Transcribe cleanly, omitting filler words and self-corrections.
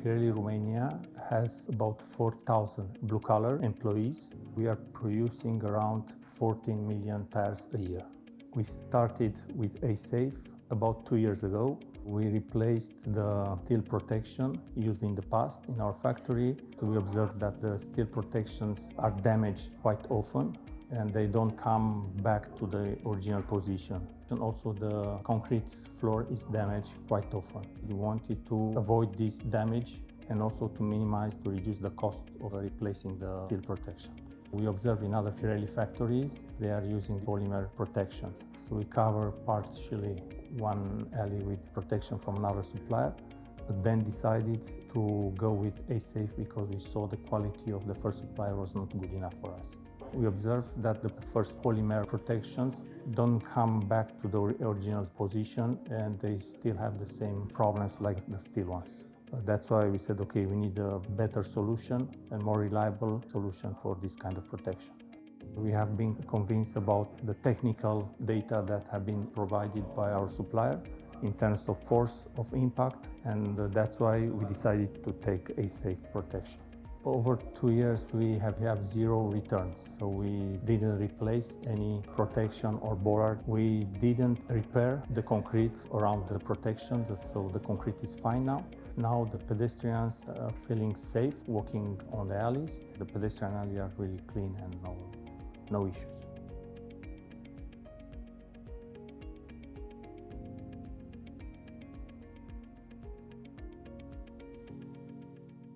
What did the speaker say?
Pirelli Romania has about 4,000 blue-collar employees. We are producing around 14 million tires a year. We started with A-Safe about 2 years ago. We replaced the steel protection used in the past in our factory. So we observed that the steel protections are damaged quite often and they don't come back to the original position. And also the concrete floor is damaged quite often. We wanted to avoid this damage and also to reduce the cost of replacing the steel protection. We observe in other Pirelli factories, they are using polymer protection. So we cover partially one alley with protection from another supplier, but then decided to go with A-Safe because we saw the quality of the first supplier was not good enough for us. We observed that the first polymer protections don't come back to the original position and they still have the same problems like the steel ones. That's why we said, okay, we need a better solution and more reliable solution for this kind of protection. We have been convinced about the technical data that have been provided by our supplier in terms of force of impact, and that's why we decided to take A-Safe protection. Over 2 years, we have zero returns. So we didn't replace any protection or bollard. We didn't repair the concrete around the protection, so the concrete is fine now. Now the pedestrians are feeling safe walking on the alleys. The pedestrian alleys are really clean and no issues.